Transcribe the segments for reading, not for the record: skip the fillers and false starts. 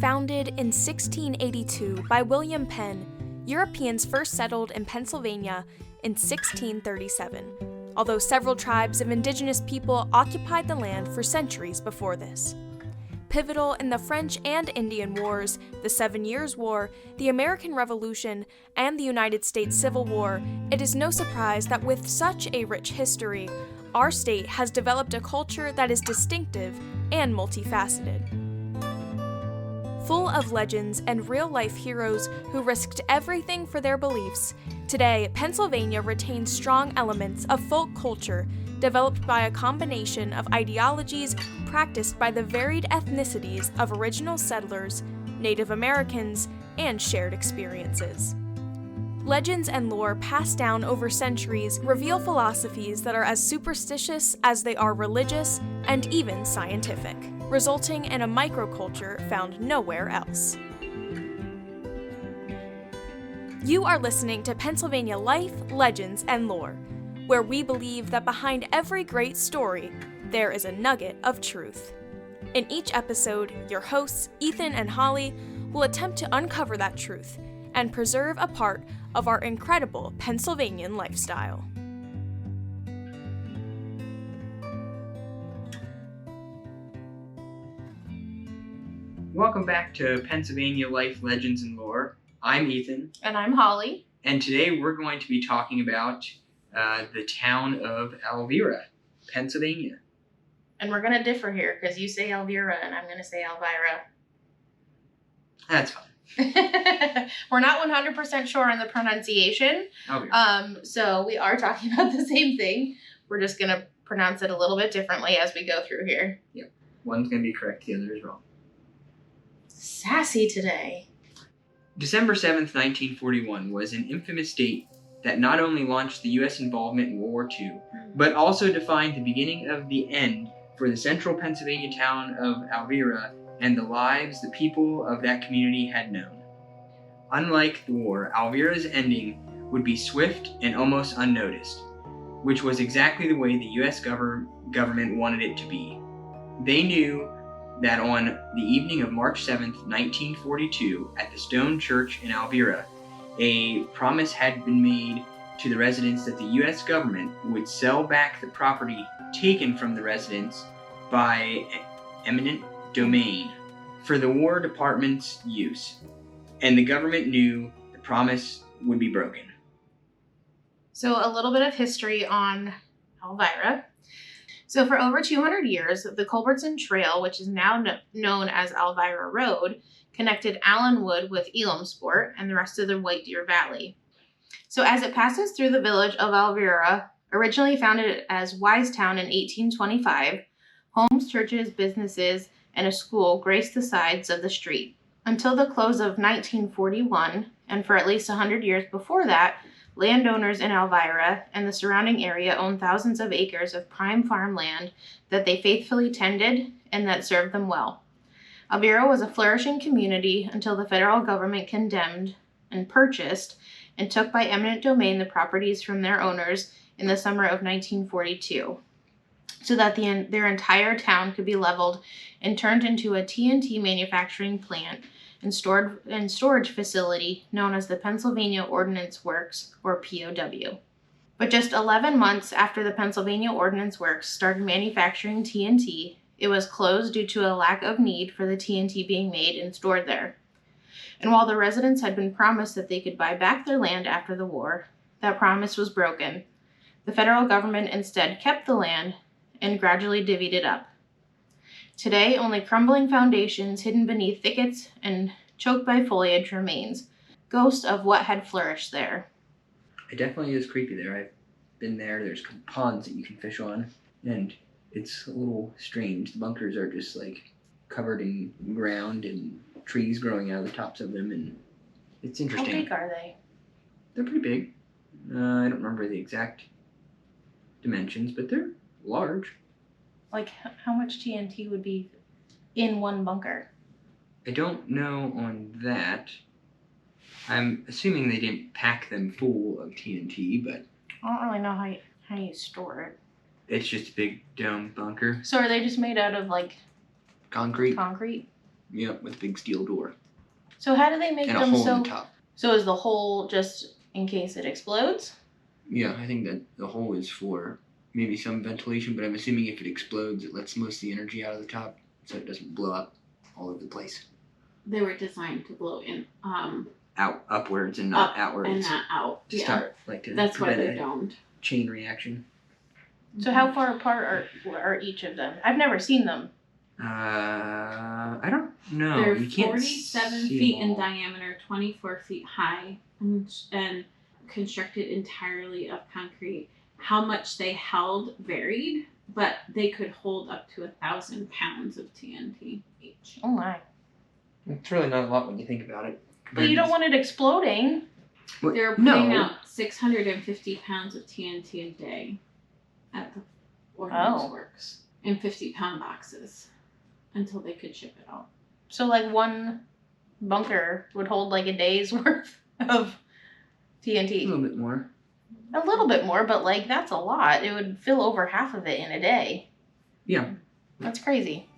Founded in 1682 by William Penn, Europeans first settled in Pennsylvania in 1637, although several tribes of indigenous people occupied the land for centuries before this. Pivotal in the French and Indian Wars, the 7 Years' War, the American Revolution, and the United States Civil War, it is no surprise that with such a rich history, our state has developed a culture that is distinctive and multifaceted. Full of legends and real-life heroes who risked everything for their beliefs, today Pennsylvania retains strong elements of folk culture developed by a combination of ideologies practiced by the varied ethnicities of original settlers, Native Americans, and shared experiences. Legends and lore passed down over centuries reveal philosophies that are as superstitious as they are religious and even scientific, resulting in a microculture found nowhere else. You are listening to Pennsylvania Life, Legends, and Lore, where we believe that behind every great story, there is a nugget of truth. In each episode, your hosts, Ethan and Holly, will attempt to uncover that truth and preserve a part of our incredible Pennsylvanian lifestyle. Welcome back to Pennsylvania Life, Legends, and Lore. I'm Ethan. And I'm Holly. And today we're going to be talking about the town of Alvira, Pennsylvania. And we're going to differ here because you say Alvira and I'm going to say Alvira. That's fine. We're not 100% sure on the pronunciation. So we are talking about the same thing. We're just going to pronounce it a little bit differently as we go through here. Yep. One's going to be correct, the other is wrong. Sassy today. December 7th, 1941 was an infamous date that not only launched the U.S. involvement in World War II, but also defined the beginning of the end for the central Pennsylvania town of Alvira and the lives the people of that community had known. Unlike the war, Alvira's ending would be swift and almost unnoticed, which was exactly the way the U.S. government wanted it to be. They knew that on the evening of March 7th, 1942, at the Stone Church in Alvira, a promise had been made to the residents that the U.S. government would sell back the property taken from the residents by eminent domain for the War Department's use, and the government knew the promise would be broken. So a little bit of history on Alvira. So for over 200 years, the Culbertson Trail, which is now known as Alvira Road, connected Allenwood with Elamsport and the rest of the White Deer Valley. So as it passes through the village of Alvira, originally founded as Wisetown in 1825, homes, churches, businesses, and a school graced the sides of the street. Until the close of 1941, and for at least 100 years before that, landowners in Alvira and the surrounding area owned thousands of acres of prime farmland that they faithfully tended and that served them well. Alvira was a flourishing community until the federal government condemned and purchased and took by eminent domain the properties from their owners in the summer of 1942, so that their entire town could be leveled and turned into a TNT manufacturing plant and storage facility known as the Pennsylvania Ordnance Works, or POW. But just 11 months after the Pennsylvania Ordnance Works started manufacturing TNT, it was closed due to a lack of need for the TNT being made and stored there. And while the residents had been promised that they could buy back their land after the war, that promise was broken. The federal government instead kept the land and gradually divvied it up. Today, only crumbling foundations hidden beneath thickets and choked by foliage remains, ghost of what had flourished there. It definitely is creepy there. I've been there. There's ponds that you can fish on, and it's a little strange. The bunkers are just like covered in ground and trees growing out of the tops of them, and it's interesting. How big are they? They're pretty big. I don't remember the exact dimensions, but they're large. Like, how much TNT would be in one bunker? I don't know on that. I'm assuming they didn't pack them full of TNT, but I don't really know how you store it. It's just a big dome bunker. So are they just made out of, like, concrete? Concrete? Yep, with a big steel door So how do they make and a them hole so? in the top. So is the hole just in case it explodes? Yeah, I think that the hole is for maybe some ventilation, but I'm assuming if it explodes, it lets most of the energy out of the top, so it doesn't blow up all over the place. They were designed to blow in Out upwards and not up outwards. and not out. To Yeah, start, like to that's why prevent they're a domed. chain reaction. So how far apart are each of them? I've never seen them. I don't know. They're You can't 47 see feet them in all. diameter, 24 feet high, and constructed entirely of concrete. How much they held varied, but they could hold up to 1,000 pounds of TNT each. Oh my! It's really not a lot when you think about it. But you don't want it exploding. What? They were putting No. out 650 pounds of TNT a day at the Ordnance Works in 50-pound boxes until they could ship it out. So like one bunker would hold like a day's worth of A TNT. little bit more. A little bit more, but like that's a lot. It would fill over half of it in a day. Yeah. That's crazy.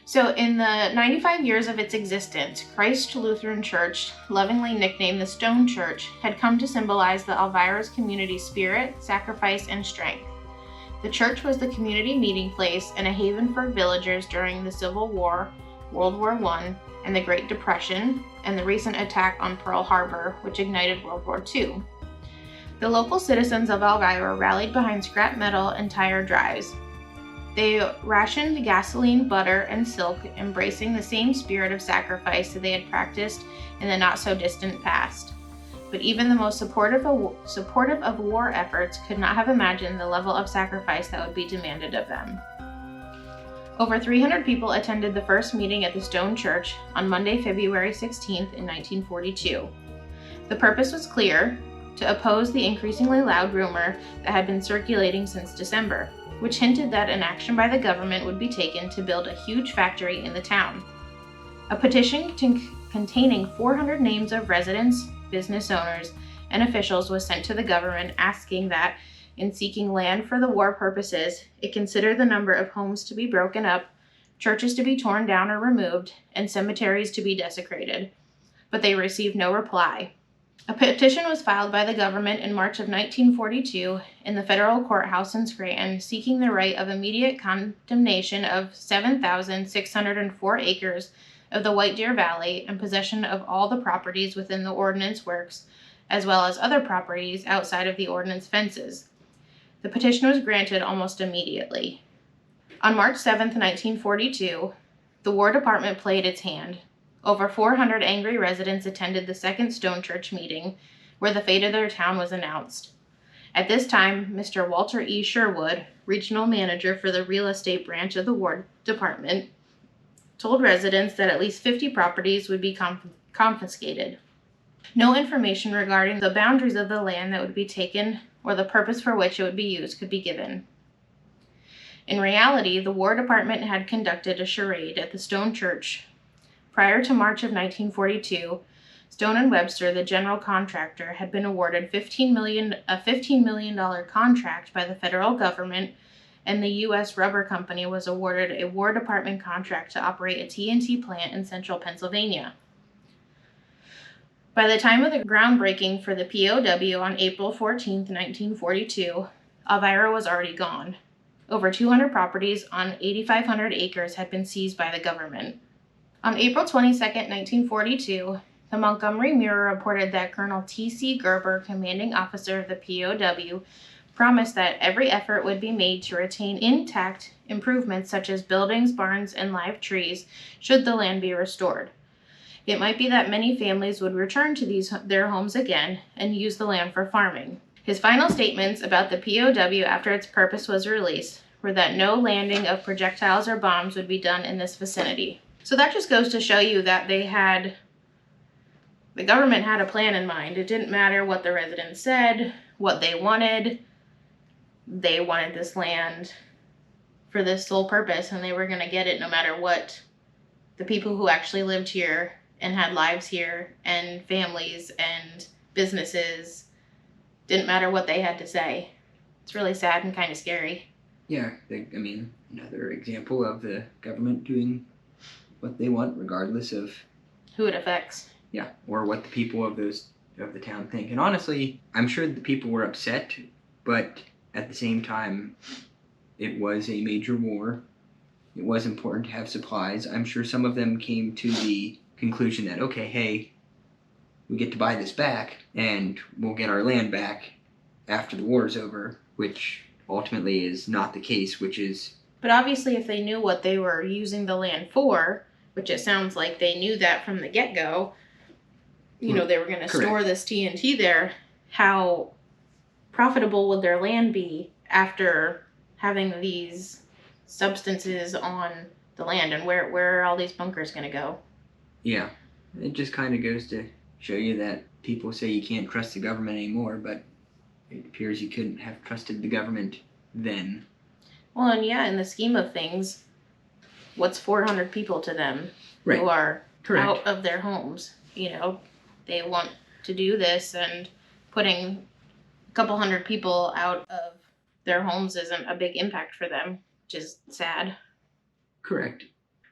So in the 95 years of its existence, Christ Lutheran Church, lovingly nicknamed the Stone Church, had come to symbolize the Alvira's community spirit, sacrifice, and strength. The church was the community meeting place and a haven for villagers during the Civil War, World War I, and the Great Depression, and the recent attack on Pearl Harbor, which ignited World War II. The local citizens of Alvira rallied behind scrap metal and tire drives. They rationed gasoline, butter, and silk, embracing the same spirit of sacrifice that they had practiced in the not-so-distant past. But even the most supportive of war efforts could not have imagined the level of sacrifice that would be demanded of them. Over 300 people attended the first meeting at the Stone Church on Monday, February 16th in 1942. The purpose was clear: to oppose the increasingly loud rumor that had been circulating since December, which hinted that an action by the government would be taken to build a huge factory in the town. A petition containing 400 names of residents, business owners, and officials was sent to the government asking that, in seeking land for the war purposes, it consider the number of homes to be broken up, churches to be torn down or removed, and cemeteries to be desecrated. But they received no reply. A petition was filed by the government in March of 1942 in the federal courthouse in Scranton, seeking the right of immediate condemnation of 7,604 acres of the White Deer Valley and possession of all the properties within the Ordnance Works, as well as other properties outside of the ordnance fences. The petition was granted almost immediately. On March 7, 1942, the War Department played its hand. Over 400 angry residents attended the second Stone Church meeting, where the fate of their town was announced. At this time, Mr. Walter E. Sherwood, regional manager for the real estate branch of the War Department, told residents that at least 50 properties would be confiscated. No information regarding the boundaries of the land that would be taken or the purpose for which it would be used could be given. In reality, the War Department had conducted a charade at the Stone Church. Prior to March of 1942, Stone & Webster, the general contractor, had been awarded a $15 million contract by the federal government, and the U.S. Rubber Company was awarded a War Department contract to operate a TNT plant in central Pennsylvania. By the time of the groundbreaking for the POW on April 14, 1942, Alvira was already gone. Over 200 properties on 8,500 acres had been seized by the government. On April 22, 1942, the Montgomery Mirror reported that Colonel T.C. Gerber, commanding officer of the POW, promised that every effort would be made to retain intact improvements such as buildings, barns, and live trees should the land be restored. It might be that many families would return to their homes again and use the land for farming. His final statements about the POW after its purpose was released were that no landing of projectiles or bombs would be done in this vicinity. So that just goes to show you that the government had a plan in mind. It didn't matter what the residents said, what they wanted. They wanted this land for this sole purpose, and they were going to get it no matter what. The people who actually lived here and had lives here and families and businesses, didn't matter what they had to say. It's really sad and kind of scary. Yeah, another example of the government doing what they want, regardless of who it affects. Yeah, or what the people of the town think. And honestly, I'm sure the people were upset, but at the same time, it was a major war. It was important to have supplies. I'm sure some of them came to the conclusion that, okay, hey, we get to buy this back, and we'll get our land back after the war is over, which ultimately is not the case, which is... But obviously, if they knew what they were using the land for, which it sounds like they knew that from the get-go, you know, they were going to store this TNT there, how profitable would their land be after having these substances on the land, and where are all these bunkers going to go? Yeah, it just kind of goes to show you that people say you can't trust the government anymore, but it appears you couldn't have trusted the government then. Well, and yeah, in the scheme of things, what's 400 people to them who are out of their homes? You know, they want to do this, and putting a couple hundred people out of their homes isn't a big impact for them, which is sad. Correct.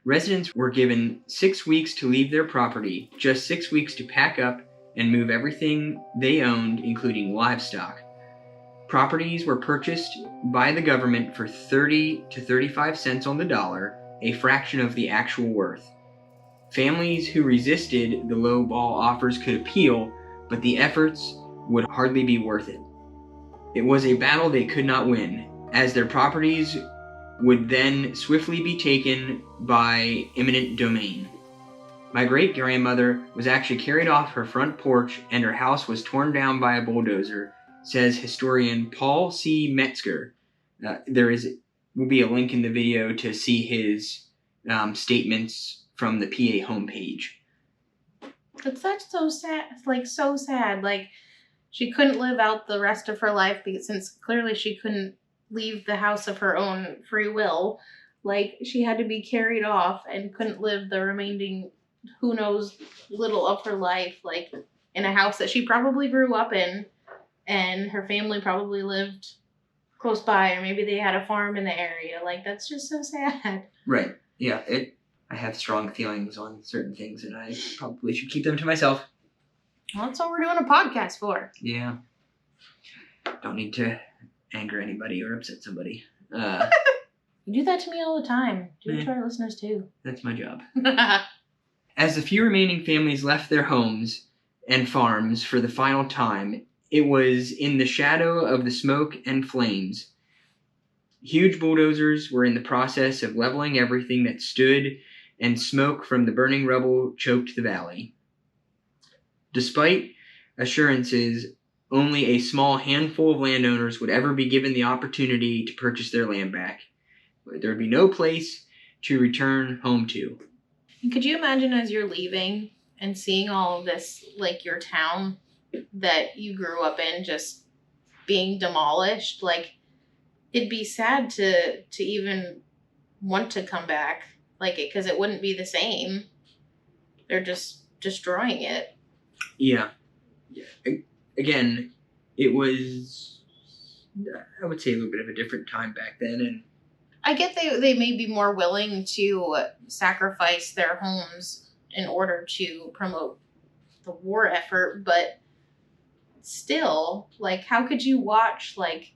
Residents were given 6 weeks to leave their property, just 6 weeks to pack up and move everything they owned, including livestock. Properties were purchased by the government for 30 to 35 cents on the dollar, a fraction of the actual worth. Families who resisted the low-ball offers could appeal, but the efforts would hardly be worth it. It was a battle they could not win, as their properties would then swiftly be taken by eminent domain. My great-grandmother was actually carried off her front porch, and her house was torn down by a bulldozer, says historian Paul C. Metzger. Will be a link in the video to see his statements from the PA homepage. That's so sad. Like, so sad. Like, she couldn't live out the rest of her life since clearly she couldn't leave the house of her own free will. Like, she had to be carried off and couldn't live the remaining, who knows, little of her life, like, in a house that she probably grew up in, and her family probably lived close by, or maybe they had a farm in the area. Like, that's just so sad. Right. Yeah, I have strong feelings on certain things, and I probably should keep them to myself. Well, that's what we're doing a podcast for. Yeah. Don't need to anger anybody or upset somebody. You do that to me all the time. Do it to our listeners, too. That's my job. As the few remaining families left their homes and farms for the final time, it was in the shadow of the smoke and flames. Huge bulldozers were in the process of leveling everything that stood, and smoke from the burning rubble choked the valley. Despite assurances only a small handful of landowners would ever be given the opportunity to purchase their land back, there would be no place to return home to. Could you imagine as you're leaving and seeing all of this, like your town that you grew up in, just being demolished? Like, it'd be sad to even want to come back, like, it, because it wouldn't be the same. They're just destroying it. Yeah. Again, it was, I would say, a little bit of a different time back then, and I get they may be more willing to sacrifice their homes in order to promote the war effort, but still, like, how could you watch, like,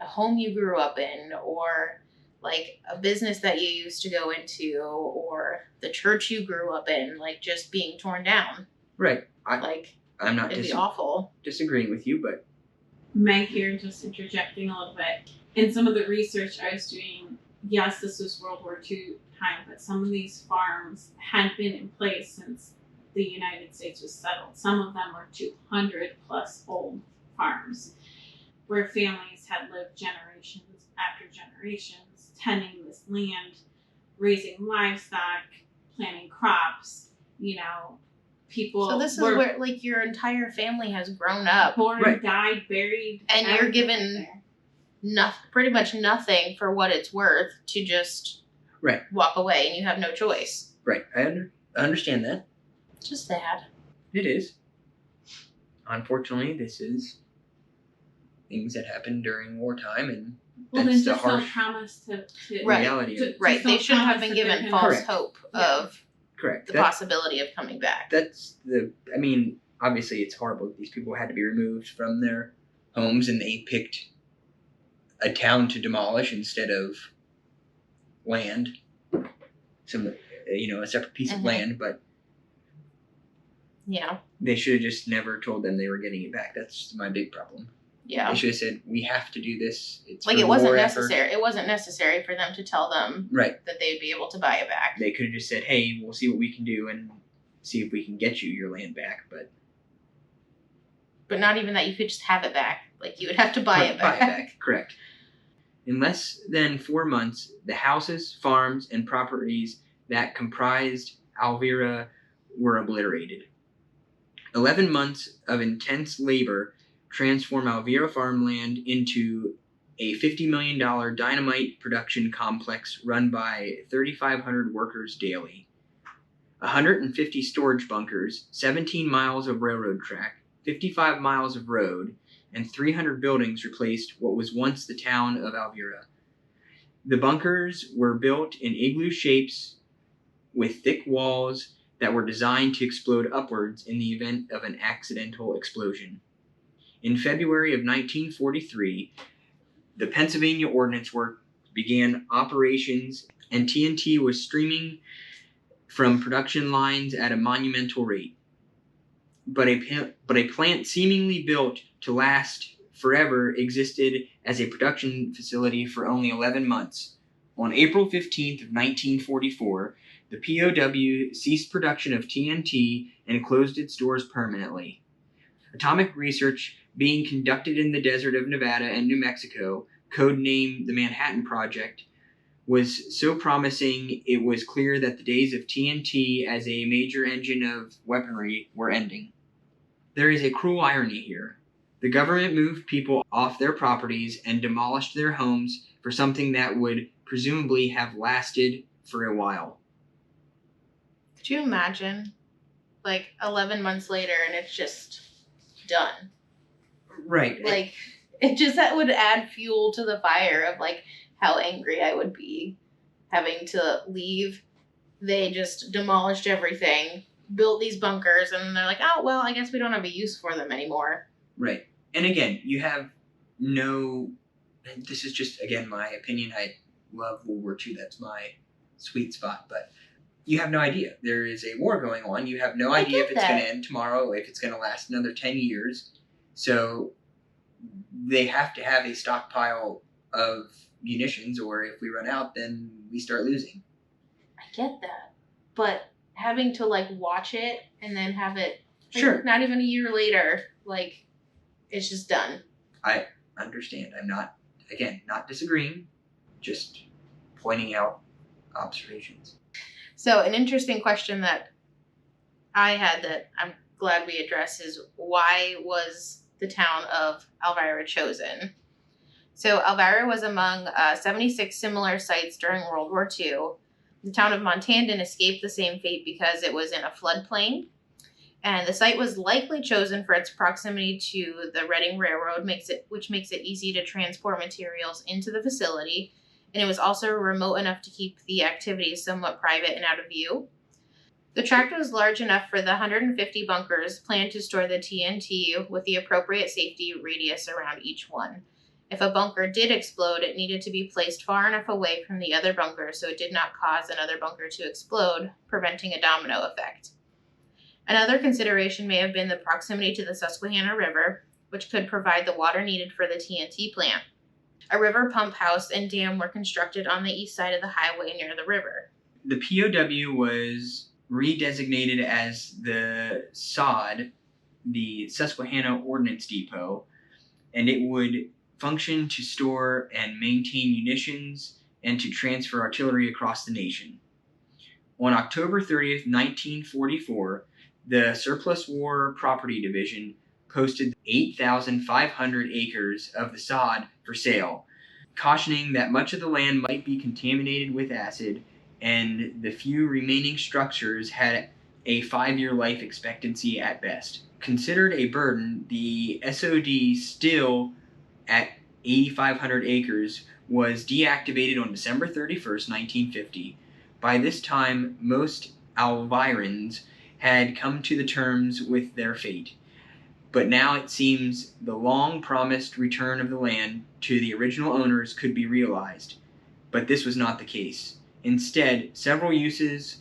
a home you grew up in, or like a business that you used to go into, or the church you grew up in, like, just being torn down? Right. I'm not it'd be awful. Disagreeing with you, but Meg here, just interjecting a little bit. In some of the research I was doing, yes, this was World War II time, but some of these farms had been in place since the United States was settled. Some of them were 200 plus old farms where families had lived generations after generations, tending this land, raising livestock, planting crops, people. So this is where, like, your entire family has grown up. Born, died, buried. And you're given pretty much nothing for what it's worth to just walk away, and you have no choice. Right. I understand that. It's just sad. It is. Unfortunately, this is things that happened during wartime, and Well, That's then the just don't harsh promise to Right. reality of it. Right. just They don't shouldn't have promise been that they're given gonna- false Correct. hope Yeah. of Correct. the possibility of coming back. That's I mean, obviously it's horrible that these people had to be removed from their homes and they picked a town to demolish instead of land. A separate piece of Mhm. land, but Yeah. they should have just never told them they were getting it back. That's my big problem. Yeah. They should have said, we have to do this. It's Like for it wasn't war effort. necessary. It wasn't necessary for them to tell them Right. that they would be able to buy it back. They could have just said, hey, we'll see what we can do and see if we can get you your land back. But not even that. You could just have it back. Like you would have to buy it back. Correct. In less than 4 months, the houses, farms, and properties that comprised Alvira were obliterated. 11 months of intense labor transformed Alvira farmland into a $50 million dynamite production complex run by 3,500 workers daily. 150 storage bunkers, 17 miles of railroad track, 55 miles of road, and 300 buildings replaced what was once the town of Alvira. The bunkers were built in igloo shapes with thick walls that were designed to explode upwards in the event of an accidental explosion. In February of 1943, the Pennsylvania Ordnance Works began operations, and TNT was streaming from production lines at a monumental rate. But a plant seemingly built to last forever existed as a production facility for only 11 months. On April 15th of 1944, the POW ceased production of TNT and closed its doors permanently. Atomic research being conducted in the desert of Nevada and New Mexico, codenamed the Manhattan Project, was so promising it was clear that the days of TNT as a major engine of weaponry were ending. There is a cruel irony here. The government moved people off their properties and demolished their homes for something that would presumably have lasted for a while. Could you imagine? Like 11 months later and it's just done. Right. Like that would add fuel to the fire of like how angry I would be having to leave. They just demolished everything, built these bunkers, and they're like, oh, well, I guess we don't have a use for them anymore. Right. And again, you have this is just, again, my opinion. I love World War II. That's my sweet spot. But you have no idea. There is a war going on. You have no idea if it's going to end tomorrow, if it's going to last another 10 years. So they have to have a stockpile of munitions, or if we run out, then we start losing. I get that. But having to like watch it and then have it Sure. not even a year later, like it's just done. I understand. I'm not disagreeing, just pointing out observations. So an interesting question that I had that I'm glad we addressed is why was the town of Alvira chosen? So Alvira was among 76 similar sites during World War II. The town of Montandon escaped the same fate because it was in a floodplain. And the site was likely chosen for its proximity to the Reading Railroad, which makes it easy to transport materials into the facility. And it was also remote enough to keep the activities somewhat private and out of view. The tract was large enough for the 150 bunkers planned to store the TNT with the appropriate safety radius around each one. If a bunker did explode, it needed to be placed far enough away from the other bunker so it did not cause another bunker to explode, preventing a domino effect. Another consideration may have been the proximity to the Susquehanna River, which could provide the water needed for the TNT plant. A river pump house and dam were constructed on the east side of the highway near the river. The POW was redesignated as the SOD, the Susquehanna Ordnance Depot, and it would function to store and maintain munitions and to transfer artillery across the nation. On October 30th, 1944, the Surplus War Property Division posted 8,500 acres of the sod for sale, cautioning that much of the land might be contaminated with acid and the few remaining structures had a 5-year life expectancy at best. Considered a burden, the SOD still at 8,500 acres was deactivated on December 31st, 1950. By this time, most Alvirans had come to the terms with their fate. But now it seems the long-promised return of the land to the original owners could be realized. But this was not the case. Instead, several uses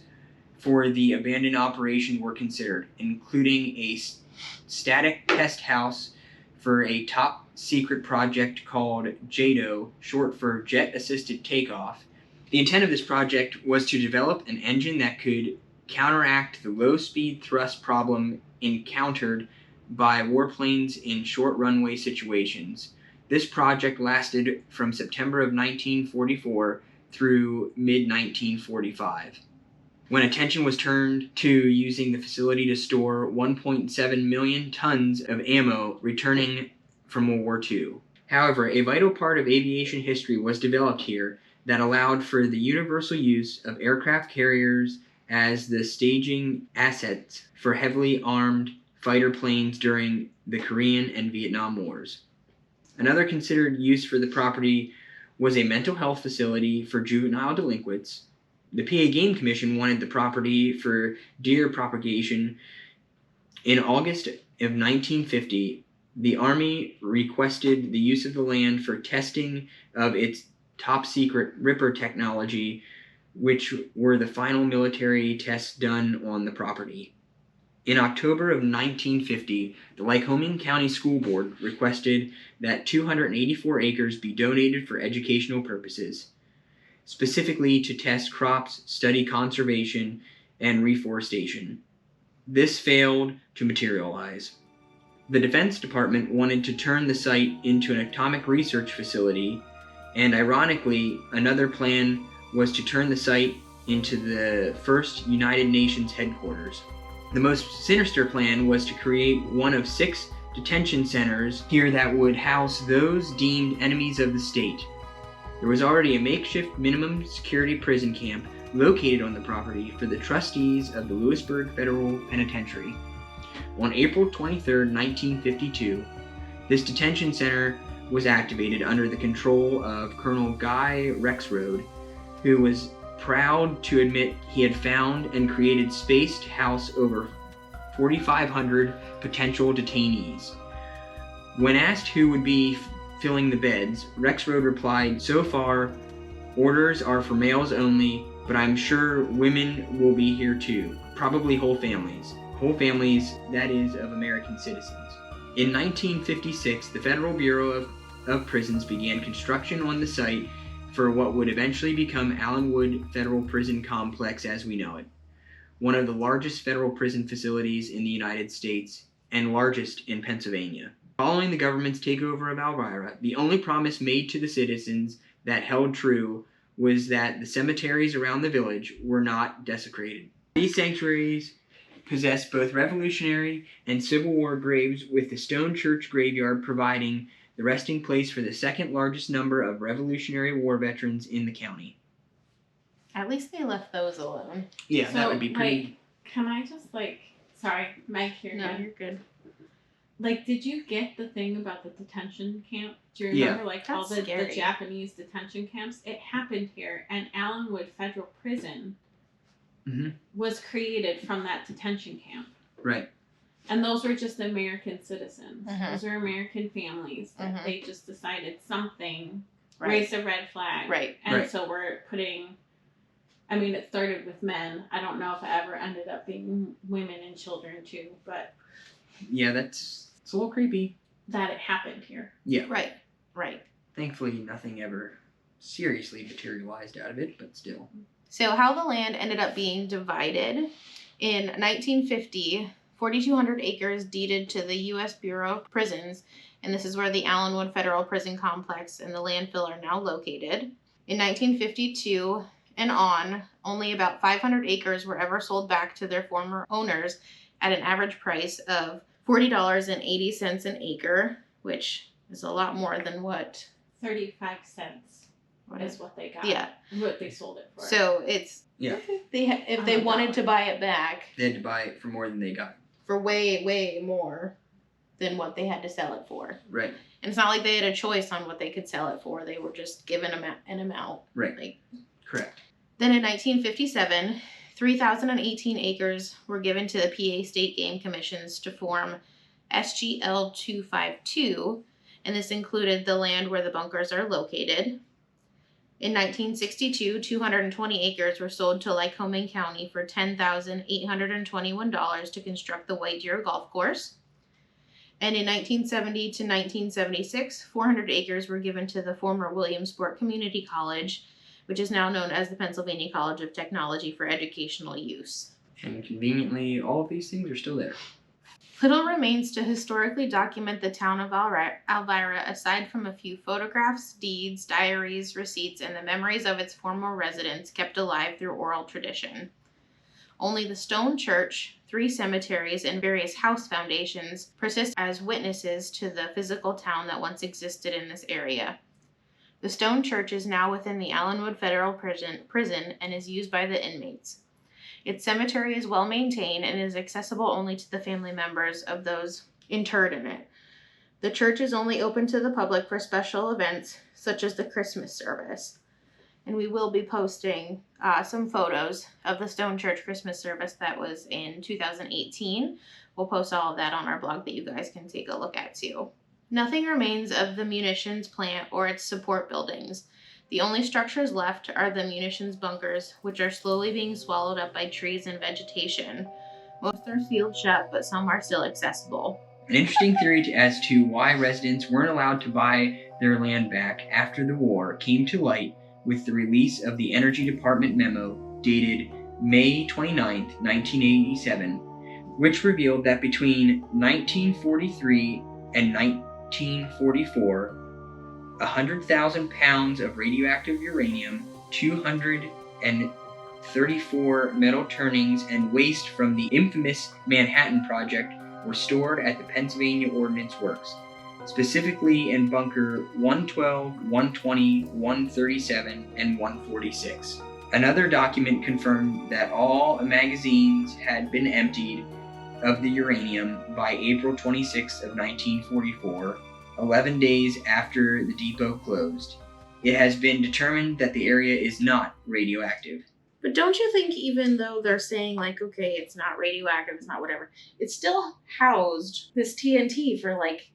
for the abandoned operation were considered, including a static test house for a top-secret project called JATO, short for Jet Assisted Takeoff. The intent of this project was to develop an engine that could counteract the low-speed thrust problem encountered by warplanes in short runway situations. This project lasted from September of 1944 through mid-1945, when attention was turned to using the facility to store 1.7 million tons of ammo returning from World War II. However, a vital part of aviation history was developed here that allowed for the universal use of aircraft carriers as the staging assets for heavily armed fighter planes during the Korean and Vietnam Wars. Another considered use for the property was a mental health facility for juvenile delinquents. The PA Game Commission wanted the property for deer propagation. In August of 1950, the Army requested the use of the land for testing of its top-secret Ripper technology, which were the final military tests done on the property. In October of 1950, the Lycoming County School Board requested that 284 acres be donated for educational purposes, specifically to test crops, study conservation, and reforestation. This failed to materialize. The Defense Department wanted to turn the site into an atomic research facility, and ironically, another plan was to turn the site into the first United Nations headquarters. The most sinister plan was to create one of 6 detention centers here that would house those deemed enemies of the state. There was already a makeshift minimum security prison camp located on the property for the trustees of the Lewisburg Federal Penitentiary. On April 23, 1952, this detention center was activated under the control of Colonel Guy Rexroad, who was proud to admit he had found and created space to house over 4,500 potential detainees. When asked who would be filling the beds, Rexroad replied, "So far, orders are for males only, but I'm sure women will be here too. Probably whole families. Whole families, that is, of American citizens." In 1956, the Federal Bureau of Prisons began construction on the site for what would eventually become Allenwood Federal Prison Complex as we know it, one of the largest federal prison facilities in the United States and largest in Pennsylvania. Following the government's takeover of Alvira, the only promise made to the citizens that held true was that the cemeteries around the village were not desecrated. These sanctuaries possessed both Revolutionary and Civil War graves, with the stone church graveyard providing the resting place for the second largest number of Revolutionary War veterans in the county. At least they left those alone. Yeah, So, that would be pretty. Like, can I just sorry, Mike here. No, you're good. Did you get the thing about the detention camp? Do you Yeah. remember all That's the scary. Japanese detention camps? It happened here, and Allenwood Federal Prison Mhm. was created from that detention camp. Right. And those were just American citizens. Mhm. Those are American families that Mhm. they just decided something, Right. raised a red flag. Right. And Right. so we're putting, it started with men. I don't know if it ever ended up being women and children too, but Yeah, it's a little creepy. that it happened here. Yeah. Right. Right. Thankfully, nothing ever seriously materialized out of it, but still. So how the land ended up being divided: in 1950, 4,200 acres deeded to the U.S. Bureau of Prisons, and this is where the Allenwood Federal Prison Complex and the landfill are now located. In 1952 and on, only about 500 acres were ever sold back to their former owners at an average price of $40.80 an acre, which is a lot more than what 35 cents is. is what they got. Yeah. What they sold it for. So it's Yeah. if they wanted to buy it back They had to buy it for more than they got. for way more than what they had to sell it for. Right. And it's not like they had a choice on what they could sell it for. They were just given an amount. Right. Correct. Then in 1957, 3,018 acres were given to the PA State Game Commissions to form SGL 252, and this included the land where the bunkers are located. In 1962, 220 acres were sold to Lycoming County for $10,821 to construct the White Deer Golf Course. And in 1970 to 1976, 400 acres were given to the former Williamsport Community College, which is now known as the Pennsylvania College of Technology for educational use. And conveniently, all of these things are still there. Little remains to historically document the town of Alvira, aside from a few photographs, deeds, diaries, receipts, and the memories of its former residents kept alive through oral tradition. Only the stone church, 3 cemeteries, and various house foundations persist as witnesses to the physical town that once existed in this area. The stone church is now within the Allenwood Federal Prison and is used by the inmates. Its cemetery is well maintained and is accessible only to the family members of those interred in it. The church is only open to the public for special events such as the Christmas service. And we will be posting some photos of the Stone Church Christmas service that was in 2018. We'll post all of that on our blog that you guys can take a look at too. Nothing remains of the munitions plant or its support buildings. The only structures left are the munitions bunkers, which are slowly being swallowed up by trees and vegetation. Most are sealed shut, but some are still accessible. An interesting theory as to why residents weren't allowed to buy their land back after the war came to light with the release of the Energy Department memo dated May 29, 1987, which revealed that between 1943 and 1944, 100,000 pounds of radioactive uranium, 234 metal turnings, and waste from the infamous Manhattan Project were stored at the Pennsylvania Ordnance Works, specifically in Bunker 112, 120, 137, and 146. Another document confirmed that all magazines had been emptied of the uranium by April 26 of 1944, 11 days after the depot closed. It has been determined that the area is not radioactive. But don't you think even though they're saying like, okay, it's not radioactive, it's not whatever, it still housed this TNT for like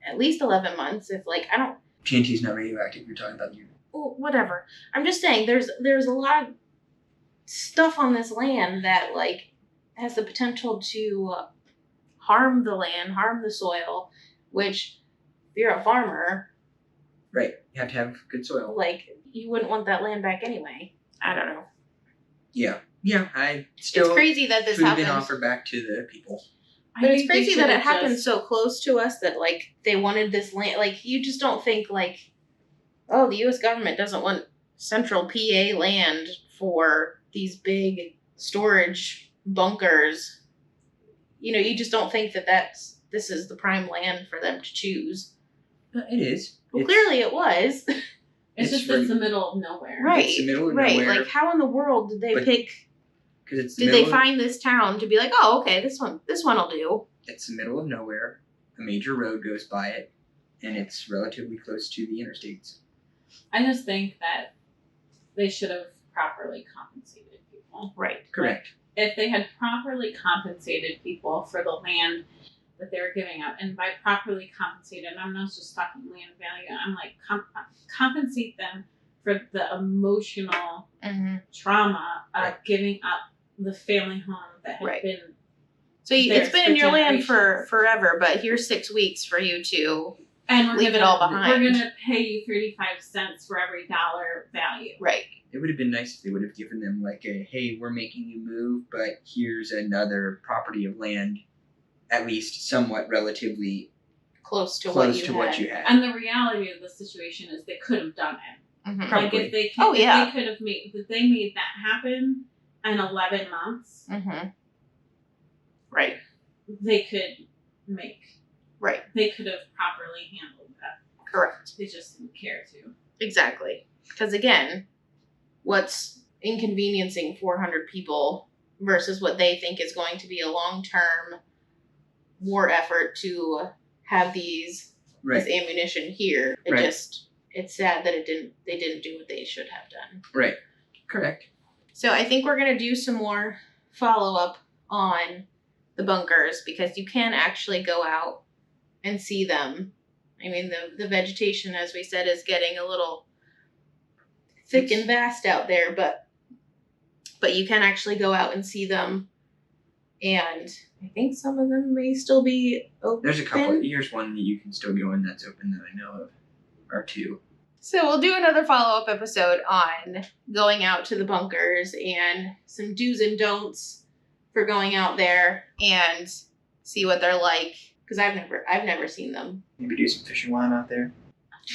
at least 11 months. If like, I don't... TNT's not radioactive, you're talking about Well, whatever. I'm just saying there's a lot of stuff on this land that like has the potential to harm the land, harm the soil, which if you're a farmer, right, you have to have good soil. Like you wouldn't want that land back anyway. I don't know. Yeah, I It's crazy that this should have happened. been offered back to the people. But it's crazy that it happened so close to us that like they wanted this land. Like you just don't think like, oh, the U.S. government doesn't want central PA land for these big storage bunkers. You know, you just don't think that this is the prime land for them to choose. It is. Well, clearly it was. It's the middle of nowhere. Right. It's the middle of right. nowhere. Like, how in the world did they pick? Because it's Did they find this town to be like, oh, okay, this one'll do? It's the middle of nowhere. A major road goes by it, and it's relatively close to the interstates. I just think that they should have properly compensated people. Right. Correct. If they had properly compensated people for the land that they were giving up, and by properly compensated, I'm not just talking land value, I'm like compensate them for the emotional trauma of giving up the family home that had been. So it's been in your land for forever, but here's 6 weeks for you to leave it all behind. We're gonna pay you 35 cents for every dollar value. Right. It would have been nice if they would have given them like a, hey, we're making you move, but here's another property of land, at least somewhat relatively close to what you had. And the reality of the situation is they could have done it. Mm-hmm. Like if they could, they could have made that happen in 11 months. Mm-hmm. Right. They could make. Right. They could have properly handled that. Correct. They just didn't care to. Exactly. Because again, what's inconveniencing 400 people versus what they think is going to be a long-term war effort to have these Right. as ammunition here. It Right. it's sad that they didn't do what they should have done. Right. Correct. So I think we're going to do some more follow-up on the bunkers because you can actually go out and see them. I mean, the vegetation, as we said, is getting a little thick and vast out there, but you can actually go out and see them. And I think some of them may still be open. There's a couple. Here's one that you can still go in that's open that I know of, or two. So we'll do another follow-up episode on going out to the bunkers and some do's and don'ts for going out there and see what they're like. Because I've never seen them. Maybe do some fishing while I'm out there.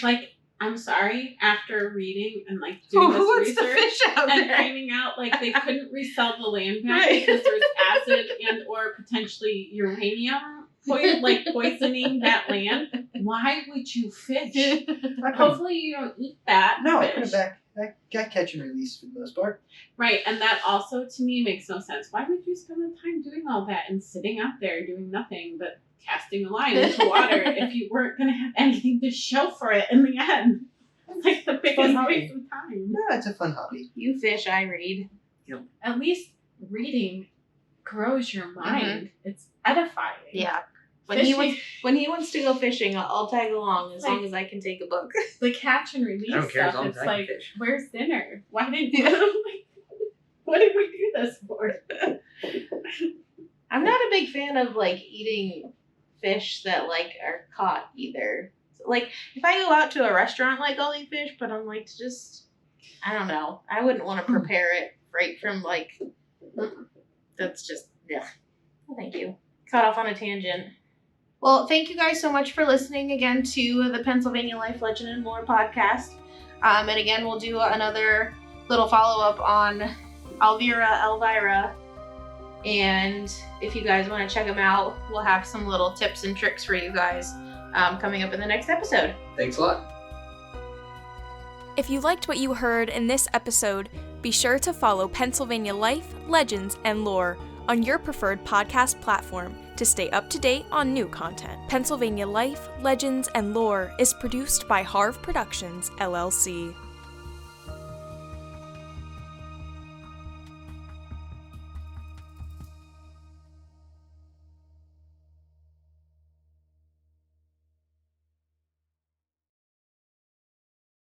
Like, I'm sorry, after reading and like doing this research the fish out and there? finding out like they couldn't resell the land back Right. because there's acid and or potentially uranium poisoning that land. Why would you fish? Hopefully you don't eat that No, I fish. put it back. I got catch and release for the most part. Right, and that also to me makes no sense. Why would you spend the time doing all that and sitting out there doing nothing but casting a line into water if you weren't going to have anything to show for it in the end? It's like the biggest waste of time. No, it's a fun hobby. You fish, I read. At least reading grows your mind. It's edifying. Yeah. Fishing, When he wants to go fishing, I'll tag along as long Like- as I can take a book. the catch and release I don't care as stuff. long as It's I can like, fish. where's dinner? Why didn't you? What did we do this for? I'm not a big fan of like eating fish that like are caught either. So, like if I go out to a restaurant, like I'll eat fish, but I'm like just I don't know. I wouldn't want to prepare it right from like. That's just yeah. Well, thank you. Cut off on a tangent. Well, thank you guys so much for listening again to the Pennsylvania Life, Legend, and Lore podcast. And again, we'll do another little follow-up on Alvira. And if you guys want to check them out, we'll have some little tips and tricks for you guys coming up in the next episode. Thanks a lot. If you liked what you heard in this episode, be sure to follow Pennsylvania Life, Legends, and Lore on your preferred podcast platform to stay up to date on new content. Pennsylvania Life, Legends, and Lore is produced by Harv Productions, LLC.